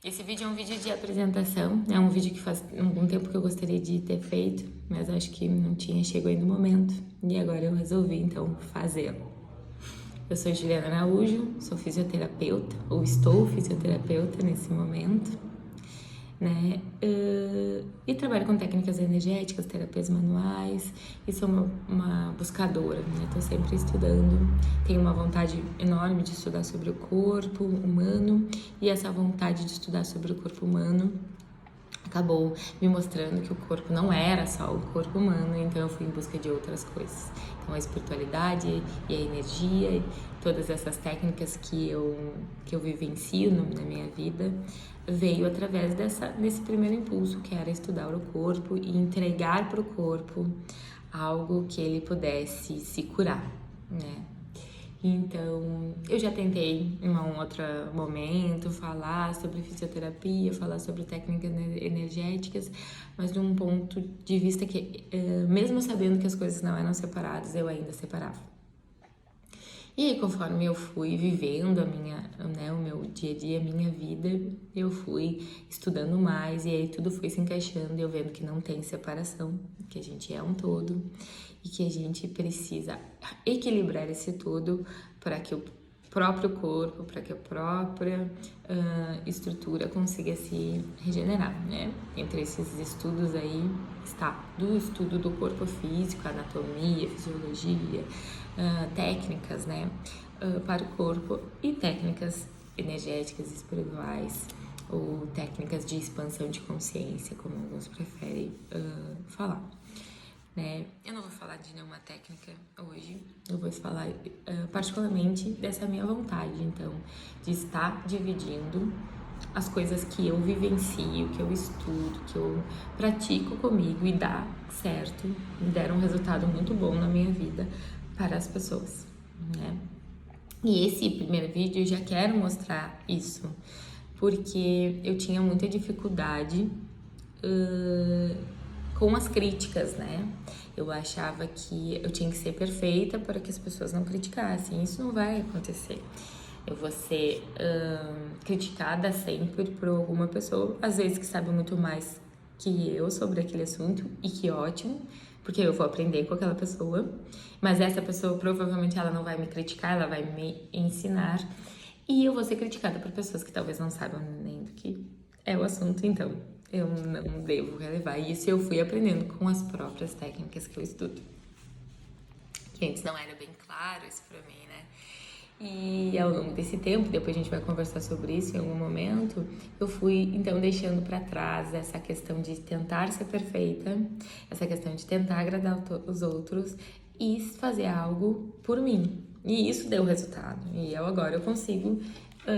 Esse vídeo é um vídeo de apresentação, é um vídeo que faz algum tempo que eu gostaria de ter feito, mas acho que não tinha chegado ainda o momento, e agora eu resolvi então fazê-lo. Eu sou Juliana Araújo, sou fisioterapeuta, ou estou fisioterapeuta nesse momento, né? E trabalho com técnicas energéticas, terapias manuais, e sou uma buscadora, né? Tô sempre estudando, tenho uma vontade enorme de estudar sobre o corpo humano, e essa vontade de estudar sobre o corpo humano acabou me mostrando que o corpo não era só o corpo humano, então eu fui em busca de outras coisas. Então a espiritualidade e a energia, todas essas técnicas que eu vivencio na minha vida, veio através desse primeiro impulso, que era estudar o corpo e entregar para o corpo algo que ele pudesse se curar, né? Então, eu já tentei em um outro momento falar sobre fisioterapia, falar sobre técnicas energéticas, mas de um ponto de vista que, mesmo sabendo que as coisas não eram separadas, eu ainda separava. E aí, conforme eu fui vivendo o meu dia a dia, a minha vida, eu fui estudando mais e aí tudo foi se encaixando e eu vendo que não tem separação, que a gente é um todo e que a gente precisa equilibrar esse todo para que o próprio corpo, para que a própria estrutura consiga se regenerar, né? Entre esses estudos aí está do estudo do corpo físico, anatomia, fisiologia, técnicas, né, para o corpo e técnicas energéticas espirituais ou técnicas de expansão de consciência, como alguns preferem falar. Né? Eu não vou falar de nenhuma técnica hoje, eu vou falar particularmente dessa minha vontade, então, de estar dividindo as coisas que eu vivencio, que eu estudo, que eu pratico comigo e dá certo, me deram um resultado muito bom na minha vida para as pessoas, né? E esse primeiro vídeo eu já quero mostrar isso, porque eu tinha muita dificuldade com as críticas, né? Eu achava que eu tinha que ser perfeita para que as pessoas não criticassem. Isso não vai acontecer. Eu vou ser criticada sempre por alguma pessoa, às vezes que sabe muito mais que eu sobre aquele assunto, e que ótimo, porque eu vou aprender com aquela pessoa, mas essa pessoa provavelmente ela não vai me criticar, ela vai me ensinar, e eu vou ser criticada por pessoas que talvez não saibam nem do que é o assunto, então eu não devo relevar. E isso eu fui aprendendo com as próprias técnicas que eu estudo, que antes não era bem claro isso pra mim, né? E ao longo desse tempo, depois a gente vai conversar sobre isso em algum momento, eu fui então deixando para trás essa questão de tentar ser perfeita, essa questão de tentar agradar os outros e fazer algo por mim. E isso deu resultado. E agora eu consigo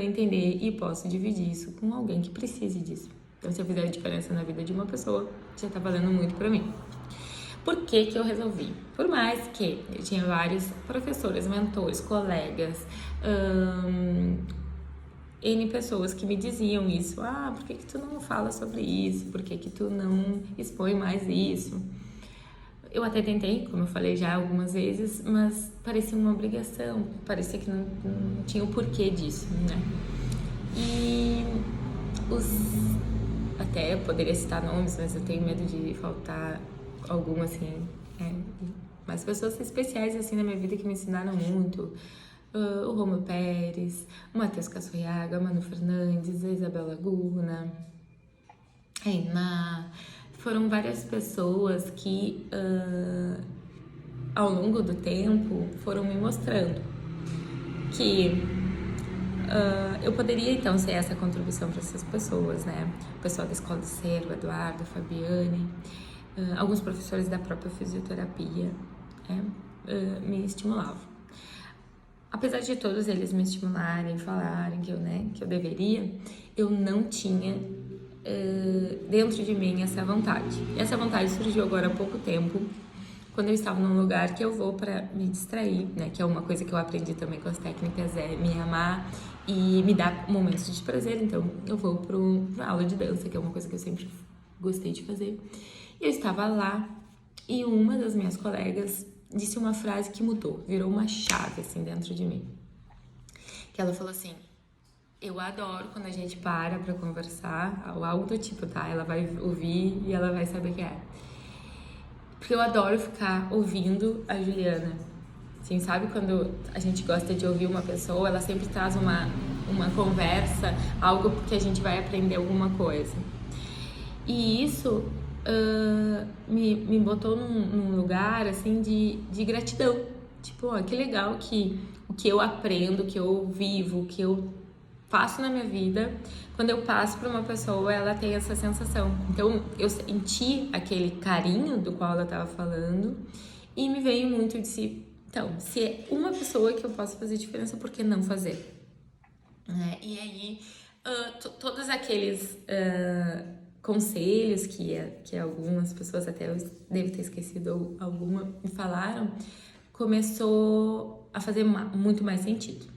entender e posso dividir isso com alguém que precise disso. Então, se eu fizer a diferença na vida de uma pessoa, já tá valendo muito para mim. Por que que eu resolvi? Por mais que eu tinha vários professores, mentores, colegas, N pessoas que me diziam isso. Ah, por que que tu não fala sobre isso? Por que que tu não expõe mais isso? Eu até tentei, como eu falei já algumas vezes, mas parecia uma obrigação, parecia que não tinha o porquê disso, né? E até poderia citar nomes, mas eu tenho medo de faltar algum, assim, mas pessoas especiais, assim, na minha vida que me ensinaram muito. O Romo Pérez, o Matheus Cassoiaga, a Manu Fernandes, a Isabel Laguna, a Iná. Foram várias pessoas que, ao longo do tempo, foram me mostrando que eu poderia, então, ser essa contribuição para essas pessoas, né? O pessoal da Escola do Ser, o Eduardo, a Fabiane, alguns professores da própria fisioterapia, me estimulavam. Apesar de todos eles me estimularem, falarem que eu deveria, eu não tinha dentro de mim essa vontade. E essa vontade surgiu agora há pouco tempo, quando eu estava num lugar que eu vou para me distrair, né? Que é uma coisa que eu aprendi também com as técnicas, é me amar e me dar momentos de prazer. Então, eu vou pra aula de dança, que é uma coisa que eu sempre gostei de fazer. E eu estava lá e uma das minhas colegas disse uma frase que mudou, virou uma chave, assim, dentro de mim. Que ela falou assim: Eu adoro quando a gente para pra conversar, ou algo do tipo, tá? Ela vai ouvir e ela vai saber o que é. Porque eu adoro ficar ouvindo a Juliana. Assim, sabe quando a gente gosta de ouvir uma pessoa, ela sempre traz uma conversa, algo que a gente vai aprender alguma coisa. E isso me botou num lugar, assim, de gratidão. Tipo, ó, que legal que o que eu aprendo, o que eu vivo, o que eu faço na minha vida, quando eu passo para uma pessoa, ela tem essa sensação. Então, eu senti aquele carinho do qual ela estava falando e me veio muito de si. Então, se é uma pessoa que eu posso fazer diferença, por que não fazer? E aí, todos aqueles conselhos que algumas pessoas, até eu devo ter esquecido alguma, me falaram, começou a fazer muito mais sentido.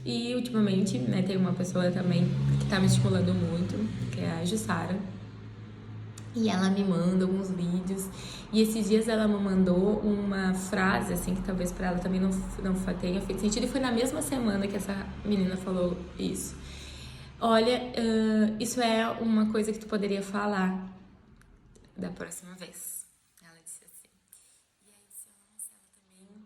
E ultimamente, né, tem uma pessoa também que tá me estimulando muito, que é a Jussara. E ela me manda alguns vídeos. E esses dias ela me mandou uma frase, assim, que talvez pra ela também não tenha feito sentido. E foi na mesma semana que essa menina falou isso. Olha, isso é uma coisa que tu poderia falar da próxima vez. Ela disse assim. E aí, nossa, ela também...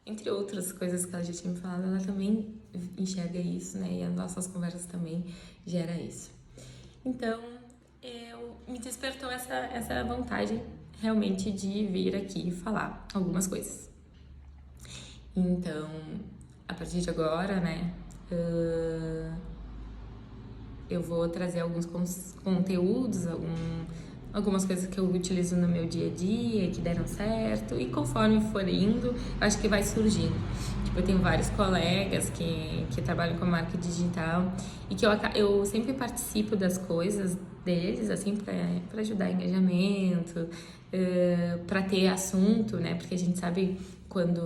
entre outras coisas que ela já tinha me falado, ela também enxerga isso, né? E as nossas conversas também gera isso. Então, me despertou essa vontade realmente de vir aqui falar algumas coisas. Então, a partir de agora, né, eu vou trazer alguns conteúdos, algumas coisas que eu utilizo no meu dia a dia, que deram certo, e conforme for indo, acho que vai surgindo. Tipo, eu tenho vários colegas que trabalham com marketing digital e que eu sempre participo das coisas deles, assim, para ajudar engajamento, para ter assunto, né? Porque a gente sabe quando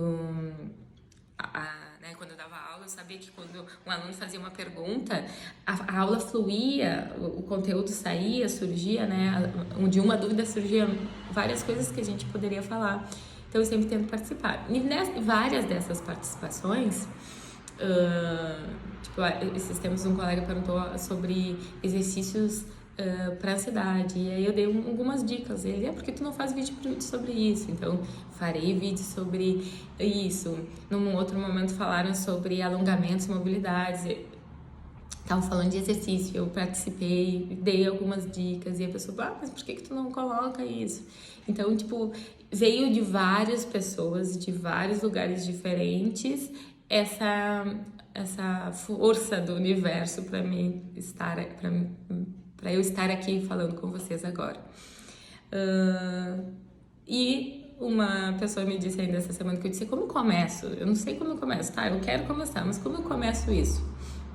quando eu dava aula, eu sabia que quando um aluno fazia uma pergunta, a aula fluía, o conteúdo saía, surgia, né? De uma dúvida surgia várias coisas que a gente poderia falar. Então eu sempre tento participar. E várias dessas participações, tipo, esses tempos um colega perguntou sobre exercícios para ansiedade, e aí eu dei algumas dicas. Ele, por que tu não faz vídeo sobre isso? Então, farei vídeo sobre isso. Num outro momento falaram sobre alongamentos, mobilidades. Estavam falando de exercício, eu participei, dei algumas dicas, e a pessoa, mas por que tu não coloca isso? Então, tipo, veio de várias pessoas, de vários lugares diferentes, essa força do universo para eu estar aqui falando com vocês agora. E uma pessoa me disse ainda essa semana que eu disse, como eu começo? Eu não sei como eu começo, tá? Eu quero começar, mas como eu começo isso?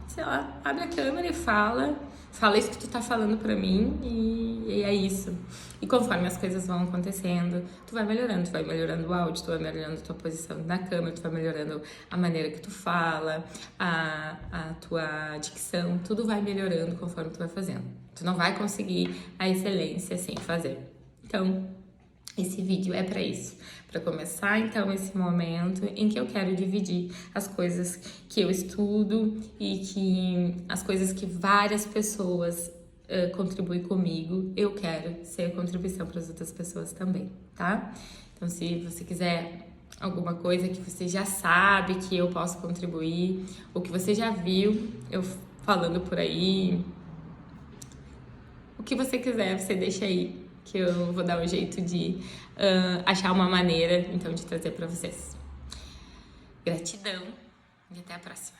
Sei lá, abre a câmera e fala isso que tu tá falando pra mim e é isso. E conforme as coisas vão acontecendo, tu vai melhorando o áudio, tu vai melhorando a tua posição na câmera, tu vai melhorando a maneira que tu fala, a tua dicção, tudo vai melhorando conforme tu vai fazendo. Tu não vai conseguir a excelência sem fazer. Então, esse vídeo é para isso, para começar então esse momento em que eu quero dividir as coisas que eu estudo e que as coisas que várias pessoas contribuem comigo, eu quero ser contribuição para as outras pessoas também, tá? Então, se você quiser alguma coisa que você já sabe que eu posso contribuir, ou que você já viu eu falando por aí, o que você quiser, você deixa aí, que eu vou dar um jeito de achar uma maneira, então, de trazer para vocês. Gratidão e até a próxima.